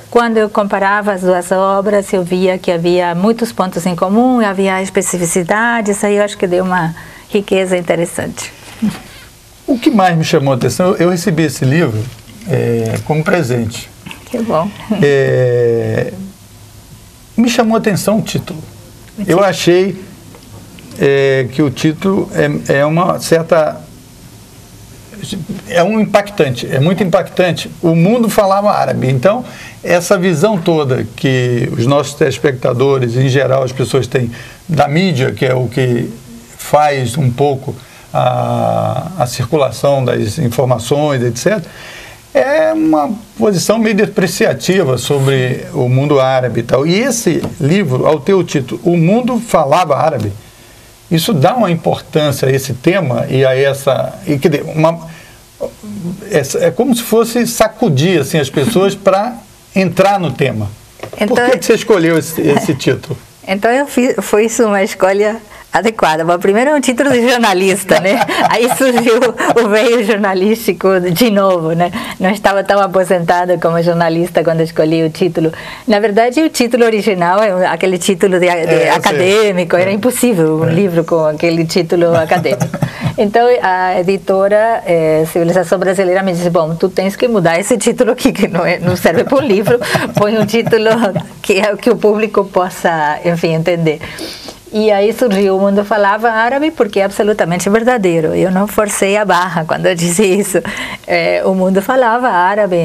Speaker 5: quando eu comparava as duas obras, eu via que havia muitos pontos em comum, havia especificidades, aí eu acho que deu uma riqueza interessante.
Speaker 1: O que mais me chamou a atenção, eu recebi esse livro como presente.
Speaker 5: Que bom.
Speaker 1: Me chamou a atenção o título. Eu achei que o título é uma certa... É muito impactante. O mundo falava árabe. Então, essa visão toda que os nossos telespectadores, em geral, as pessoas têm da mídia, que é o que faz um pouco a circulação das informações, etc., é uma posição meio depreciativa sobre o mundo árabe e tal. E esse livro, ao ter o título O Mundo Falava Árabe, isso dá uma importância a esse tema e a essa... é como se fosse sacudir assim, as pessoas para entrar no tema. Então, por que você escolheu esse título?
Speaker 5: Então, foi uma escolha adequada. Bom, primeiro é um título de jornalista, né? Aí surgiu o veio jornalístico de novo, né? Não estava tão aposentada como jornalista quando escolhi o título. Na verdade, o título original é aquele título de acadêmico, era impossível um livro com aquele título acadêmico. Então, a editora Civilização Brasileira me disse, bom, tu tens que mudar esse título aqui, que não serve para um livro, põe um título que o público possa, enfim, entender. E aí surgiu O Mundo Falava Árabe, porque é absolutamente verdadeiro. Eu não forcei a barra quando eu disse isso. O mundo falava árabe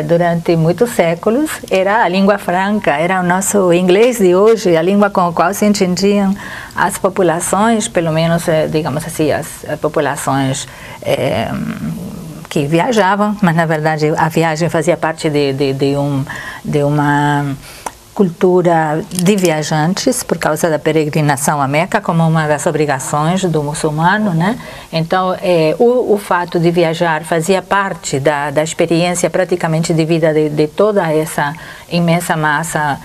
Speaker 5: durante muitos séculos. Era a língua franca, era o nosso inglês de hoje, a língua com a qual se entendiam as populações, pelo menos, digamos assim, as populações que viajavam, mas na verdade a viagem fazia parte de uma cultura de viajantes por causa da peregrinação à Meca como uma das obrigações do muçulmano, né? Então o fato de viajar fazia parte da experiência praticamente de vida de toda essa imensa massa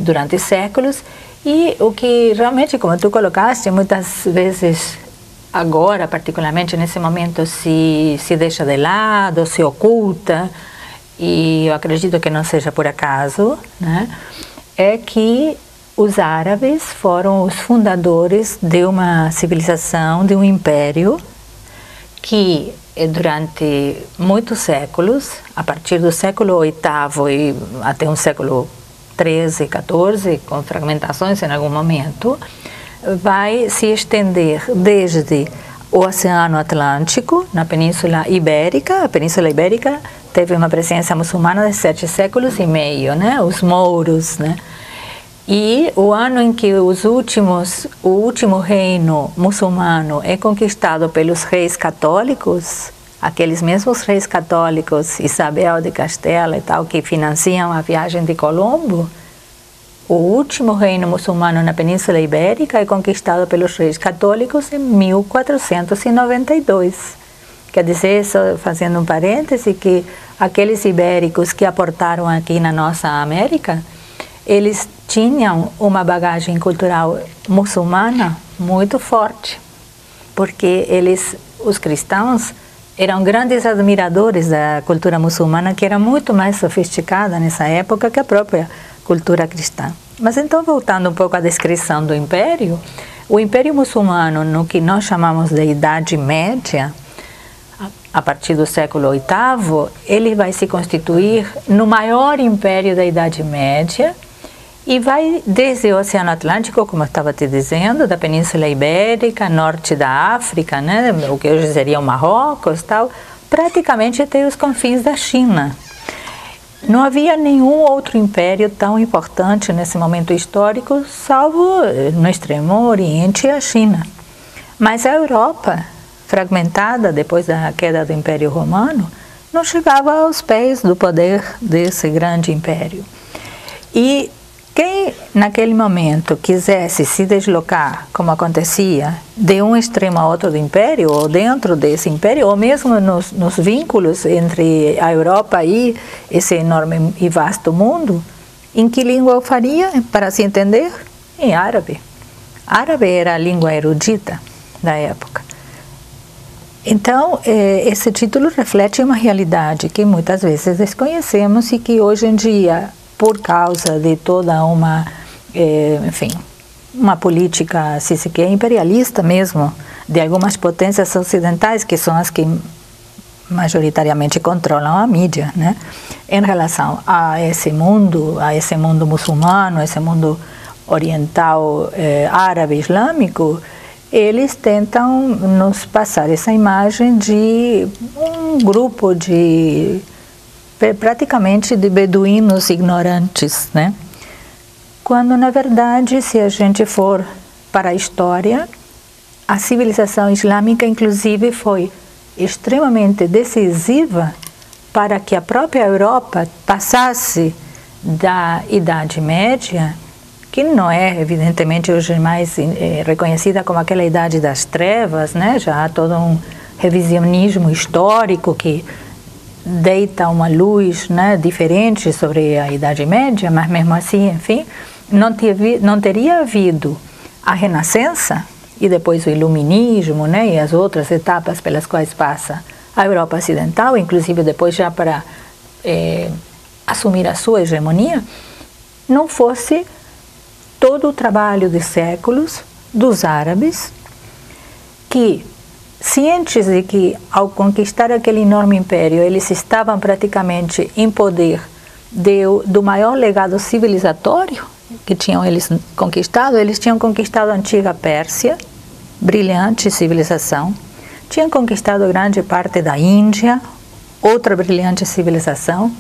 Speaker 5: durante séculos. E o que realmente, como tu colocaste, muitas vezes agora, particularmente nesse momento, se deixa de lado, se oculta, e eu acredito que não seja por acaso, né? É que os árabes foram os fundadores de uma civilização, de um império que durante muitos séculos, a partir do século VIII e até o século XIII, XIV, com fragmentações em algum momento, vai se estender desde o Oceano Atlântico, na Península Ibérica. A Península Ibérica teve uma presença muçulmana de 7 séculos e meio, né? Os mouros, né? E o ano em que o último reino muçulmano é conquistado pelos reis católicos, aqueles mesmos reis católicos, Isabel de Castela e tal, que financiam a viagem de Colombo, o último reino muçulmano na Península Ibérica é conquistado pelos reis católicos em 1492. Quer dizer, só fazendo um parêntese, que aqueles ibéricos que aportaram aqui na nossa América, eles tinham uma bagagem cultural muçulmana muito forte, porque os cristãos, eram grandes admiradores da cultura muçulmana, que era muito mais sofisticada nessa época que a própria cultura cristã. Mas então, voltando um pouco à descrição do Império, o Império Muçulmano, no que nós chamamos de Idade Média, a partir do século VIII, ele vai se constituir no maior império da Idade Média e vai desde o Oceano Atlântico, como eu estava te dizendo, da Península Ibérica, norte da África, né, o que hoje seria o Marrocos, tal, praticamente até os confins da China. Não havia nenhum outro império tão importante nesse momento histórico, salvo no Extremo Oriente a China. Mas a Europa, fragmentada depois da queda do Império Romano, não chegava aos pés do poder desse grande império. E quem naquele momento quisesse se deslocar, como acontecia, de um extremo a outro do império, ou dentro desse império, ou mesmo nos vínculos entre a Europa e esse enorme e vasto mundo, em que língua eu faria para se entender? Em árabe. Árabe era a língua erudita da época. Então, esse título reflete uma realidade que muitas vezes desconhecemos e que hoje em dia, por causa de toda uma, uma política, se quer, imperialista mesmo, de algumas potências ocidentais, que são as que majoritariamente controlam a mídia, né? Em relação a esse mundo muçulmano, a esse mundo oriental, árabe, islâmico, eles tentam nos passar essa imagem de um grupo praticamente de beduínos ignorantes, né? Quando, na verdade, se a gente for para a história, a civilização islâmica, inclusive, foi extremamente decisiva para que a própria Europa passasse da Idade Média, que não é, evidentemente, hoje mais reconhecida como aquela Idade das Trevas, né? Já há todo um revisionismo histórico que deita uma luz, né, diferente sobre a Idade Média, mas mesmo assim, enfim, não teria havido a Renascença e depois o Iluminismo, né, e as outras etapas pelas quais passa a Europa Ocidental, inclusive depois já para assumir a sua hegemonia, não fosse todo o trabalho de séculos dos árabes que, cientes de que ao conquistar aquele enorme império eles estavam praticamente em poder do maior legado civilizatório que tinham eles tinham conquistado a antiga Pérsia, brilhante civilização, tinham conquistado grande parte da Índia, outra brilhante civilização,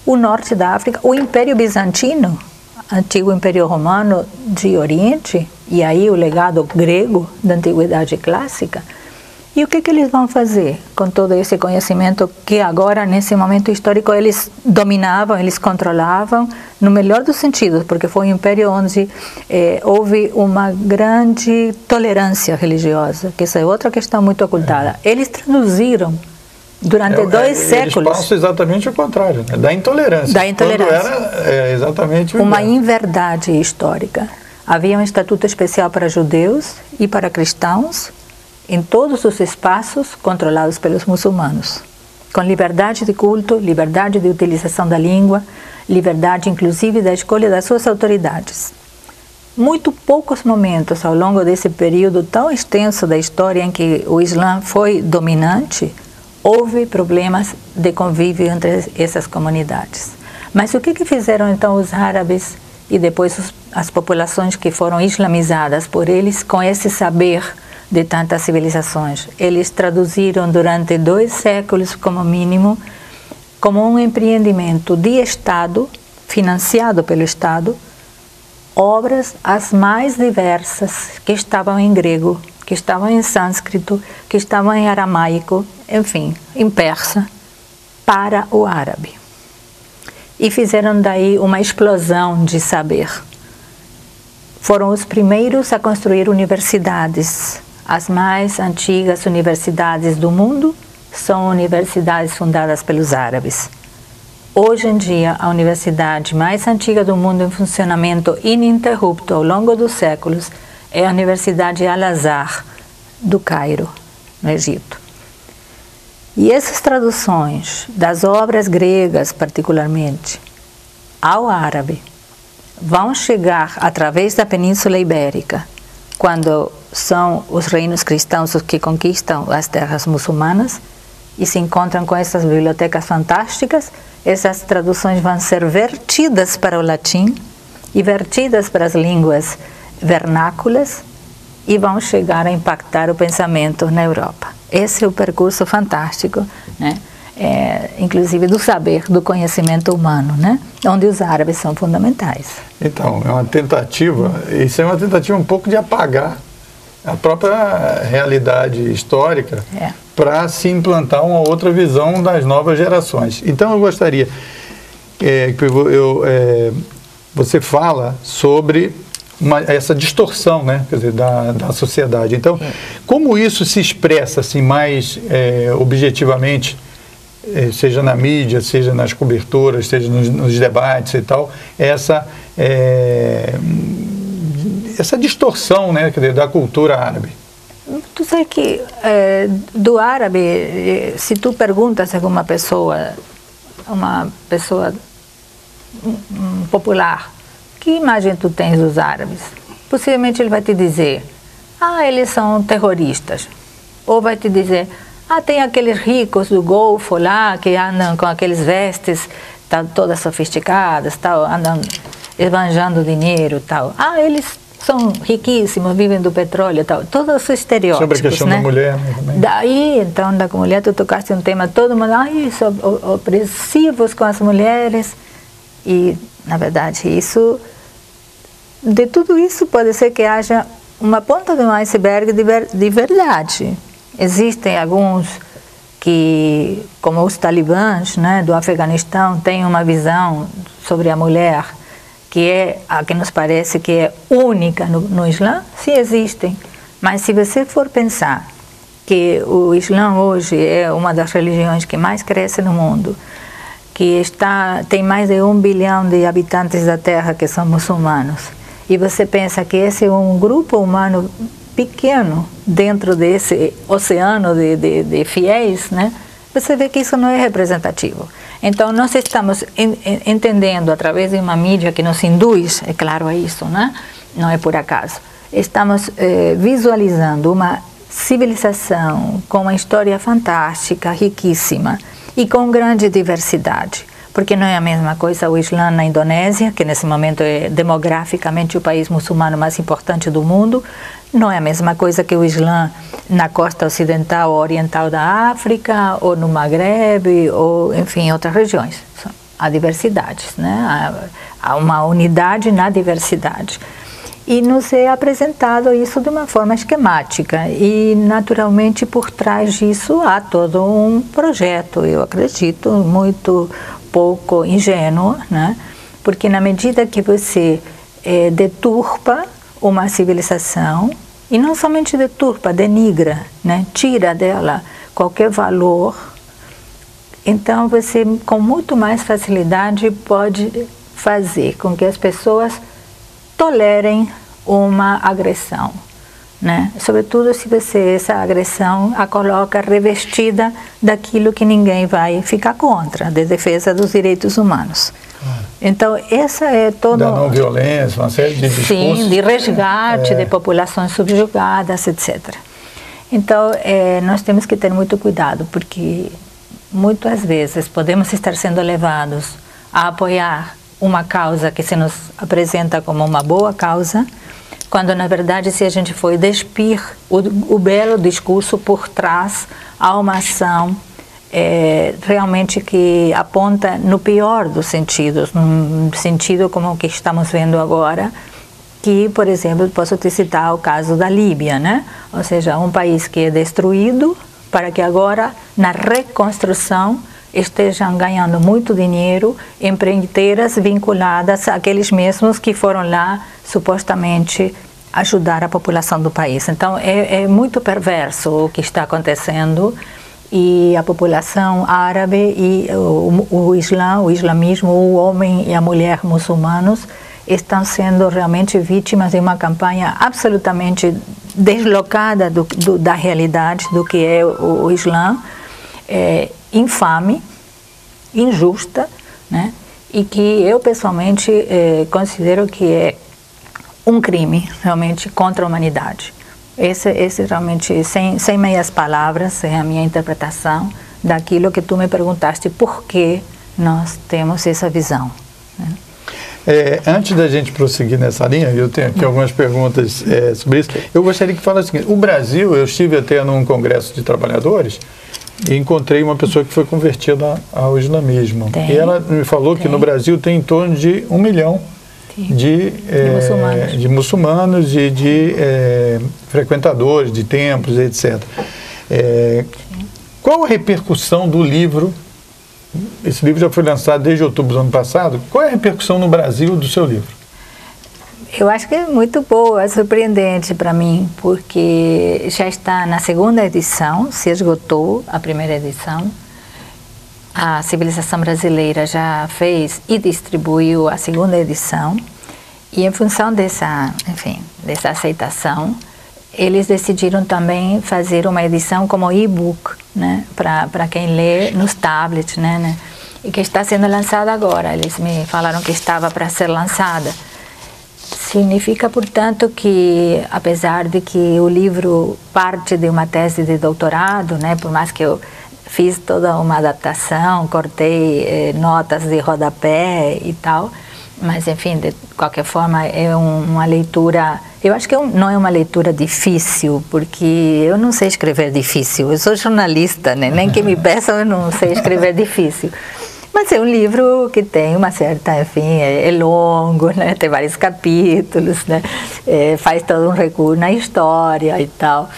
Speaker 5: o norte da África, o Império Bizantino, antigo Império Romano de Oriente, e aí o legado grego da Antiguidade Clássica. E o que eles vão fazer com todo esse conhecimento que agora, nesse momento histórico, eles dominavam, eles controlavam, no melhor dos sentidos, porque foi um império onde houve uma grande tolerância religiosa, que essa é outra questão muito ocultada. Eles traduziram durante 2 séculos.
Speaker 1: Eles passam exatamente o contrário, né? Da intolerância.
Speaker 5: Da intolerância.
Speaker 1: Quando era exatamente o
Speaker 5: uma
Speaker 1: ideal.
Speaker 5: inverdade histórica. Havia um estatuto especial para judeus e para cristãos, em todos os espaços controlados pelos muçulmanos, com liberdade de culto, liberdade de utilização da língua, liberdade inclusive da escolha das suas autoridades. Muito poucos momentos ao longo desse período tão extenso da história em que o Islã foi dominante, houve problemas de convívio entre essas comunidades. Mas o que fizeram então os árabes e depois as populações que foram islamizadas por eles com esse saber de tantas civilizações? Eles traduziram durante 2 séculos, como mínimo, como um empreendimento de Estado, financiado pelo Estado, obras as mais diversas que estavam em grego, que estavam em sânscrito, que estavam em aramaico, enfim, em persa, para o árabe. E fizeram daí uma explosão de saber. Foram os primeiros a construir universidades. As mais antigas universidades do mundo são universidades fundadas pelos árabes. Hoje em dia, a universidade mais antiga do mundo em funcionamento ininterrupto ao longo dos séculos é a Universidade Al-Azhar, do Cairo, no Egito. E essas traduções das obras gregas, particularmente, ao árabe, vão chegar através da Península Ibérica, quando são os reinos cristãos os que conquistam as terras muçulmanas e se encontram com essas bibliotecas fantásticas. Essas traduções vão ser vertidas para o latim e vertidas para as línguas vernáculas e vão chegar a impactar o pensamento na Europa. Esse é o percurso fantástico, né? Inclusive do saber, do conhecimento humano, né? Onde os árabes são fundamentais.
Speaker 1: Então, é uma tentativa, isso é uma tentativa um pouco de apagar a própria realidade histórica para se implantar uma outra visão das novas gerações. Então, eu gostaria que você fala sobre essa distorção, né, quer dizer, da sociedade. Então, como isso se expressa assim, mais objetivamente, seja na mídia, seja nas coberturas, seja nos debates e tal, essa distorção, né, quer dizer, da cultura árabe?
Speaker 5: Tu sabe que do árabe, se tu perguntas a uma pessoa popular, que imagem tu tens dos árabes? Possivelmente ele vai te dizer, eles são terroristas. Ou vai te dizer, tem aqueles ricos do Golfo lá, que andam com aqueles vestes todas sofisticadas, andam esbanjando dinheiro, tal. Eles são riquíssimos, vivem do petróleo, tal. Todos os estereótipos,
Speaker 1: sobre a questão, né, da mulher, né, também.
Speaker 5: Daí, então, da mulher, tu tocaste um tema, todo mundo, são opressivos com as mulheres. E, na verdade, de tudo isso pode ser que haja uma ponta de um iceberg de verdade. Existem alguns que, como os talibãs, né, do Afeganistão, têm uma visão sobre a mulher que é a que nos parece que é única no Islã. Sim, existem. Mas se você for pensar que o Islã hoje é uma das religiões que mais cresce no mundo, que tem mais de 1 bilhão de habitantes da Terra que são muçulmanos, e você pensa que esse é um grupo humano pequeno dentro desse oceano de fiéis, né? Você vê que isso não é representativo. Então, nós estamos entendendo, através de uma mídia que nos induz, é claro, é isso, né? Não é por acaso. Estamos visualizando uma civilização com uma história fantástica, riquíssima e com grande diversidade. Porque não é a mesma coisa o Islã na Indonésia, que nesse momento é demograficamente o país muçulmano mais importante do mundo. Não é a mesma coisa que o Islã na costa ocidental ou oriental da África, ou no Maghreb, ou, enfim, em outras regiões. Há diversidades, né? Há uma unidade na diversidade. E nos é apresentado isso de uma forma esquemática. E, naturalmente, por trás disso há todo um projeto, eu acredito, muito pouco ingênuo, né? Porque na medida que você deturpa uma civilização, e não somente deturpa, denigra, né? Tira dela qualquer valor, então você com muito mais facilidade pode fazer com que as pessoas tolerem uma agressão, né? Sobretudo se você essa agressão a coloca revestida daquilo que ninguém vai ficar contra, de defesa dos direitos humanos. Então, essa é toda...
Speaker 1: Da não violência, uma série de discursos.
Speaker 5: Sim, de resgate de populações subjugadas, etc. Então, nós temos que ter muito cuidado, porque muitas vezes podemos estar sendo levados a apoiar uma causa que se nos apresenta como uma boa causa, quando, na verdade, se a gente for despir o belo discurso por trás, há uma ação realmente que aponta no pior dos sentidos, num sentido como o que estamos vendo agora, que, por exemplo, posso te citar o caso da Líbia, né? Ou seja, um país que é destruído para que agora, na reconstrução, estejam ganhando muito dinheiro, empreiteiras vinculadas àqueles mesmos que foram lá, supostamente, ajudar a população do país. Então, é muito perverso o que está acontecendo, e a população árabe e o Islã, o islamismo, o homem e a mulher muçulmanos estão sendo realmente vítimas de uma campanha absolutamente deslocada da realidade do que é o Islã, infame, injusta, né? E que eu pessoalmente considero que é um crime realmente contra a humanidade. Esse realmente, sem meias palavras, é a minha interpretação daquilo que tu me perguntaste, por que nós temos essa visão, né?
Speaker 1: Antes da gente prosseguir nessa linha, eu tenho aqui algumas perguntas sobre isso. Eu gostaria que falasse o seguinte: o Brasil, eu estive até num congresso de trabalhadores e encontrei uma pessoa que foi convertida ao islamismo. E ela me falou que no Brasil tem em torno de 1 milhão de muçulmanos e de frequentadores de templos, etc. Qual a repercussão do livro? Esse livro já foi lançado desde outubro do ano passado. Qual é a repercussão no Brasil do seu livro?
Speaker 5: Eu acho que é muito boa, é surpreendente para mim, porque já está na segunda edição, se esgotou a primeira edição. A Civilização Brasileira já fez e distribuiu a segunda edição, e em função dessa aceitação, eles decidiram também fazer uma edição como e-book, né, para quem lê nos tablets, né, e que está sendo lançada agora. Eles me falaram que estava para ser lançada. Significa, portanto, que apesar de que o livro parte de uma tese de doutorado, né, por mais que eu fiz toda uma adaptação, cortei notas de rodapé e tal, mas, enfim, de qualquer forma, é uma leitura... Eu acho que não é uma leitura difícil, porque eu não sei escrever difícil. Eu sou jornalista, né? Nem que me peçam, eu não sei escrever difícil. Mas é um livro que tem uma certa, enfim, é longo, né? Tem vários capítulos, né? Faz todo um recuo na história e tal.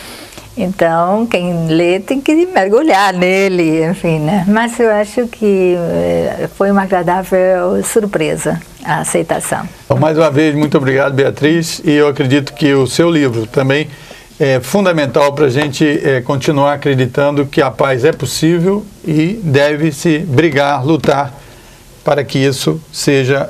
Speaker 5: Então, quem lê tem que mergulhar nele, enfim, né? Mas eu acho que foi uma agradável surpresa a aceitação.
Speaker 1: Então, mais uma vez, muito obrigado, Beatriz, e eu acredito que o seu livro também é fundamental para a gente continuar acreditando que a paz é possível e deve-se brigar, lutar para que isso seja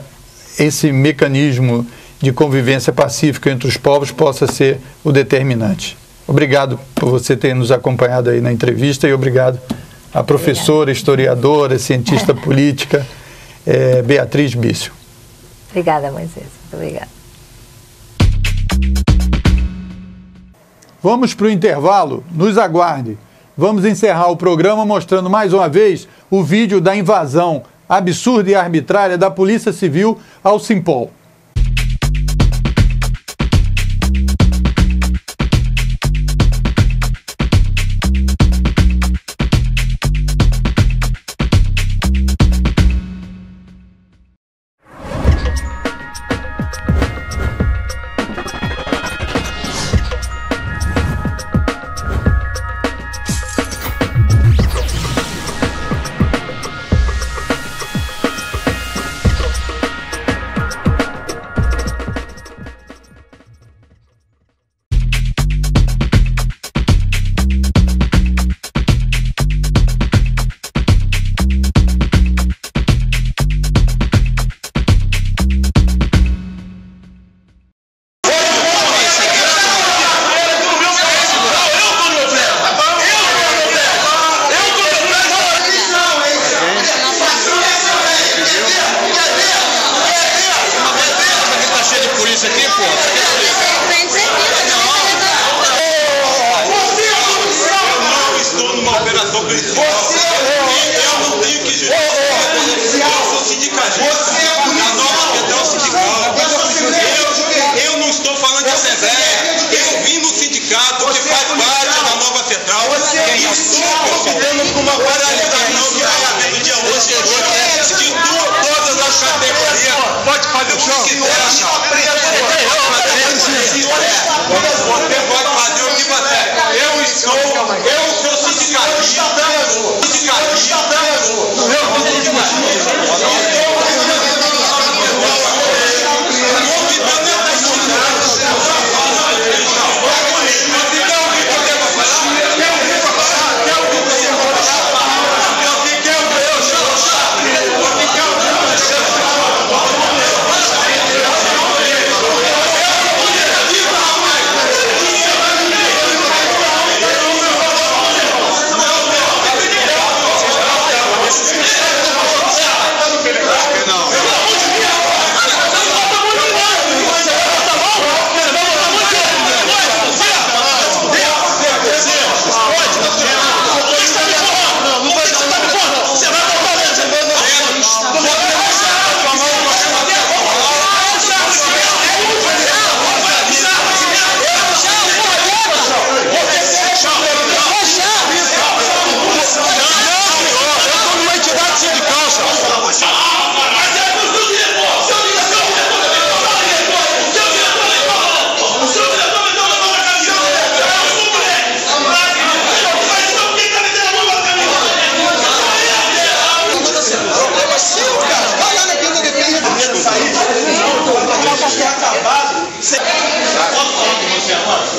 Speaker 1: esse mecanismo de convivência pacífica entre os povos possa ser o determinante. Obrigado por você ter nos acompanhado aí na entrevista e obrigado à professora, historiadora, cientista política, Beatriz Bício.
Speaker 5: Obrigada, Moisés. Muito obrigada.
Speaker 1: Vamos para o intervalo? Nos aguarde. Vamos encerrar o programa mostrando mais uma vez o vídeo da invasão absurda e arbitrária da Polícia Civil ao Simpol.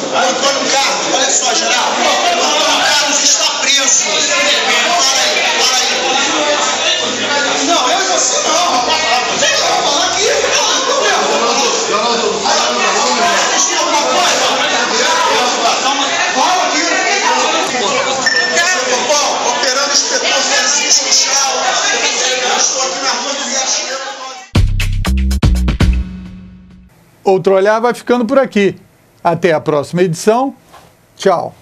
Speaker 3: Antônio Carlos, olha só, geral. Antônio Carlos está preso. Para aí. Não, eu e você não. Deixa eu falar aqui. Fala aqui. Bom, operando inspetor Francisco Chau. Eu estou aqui na rua do Riachuelo.
Speaker 1: Outro Olhar vai ficando por aqui. Até a próxima edição. Tchau.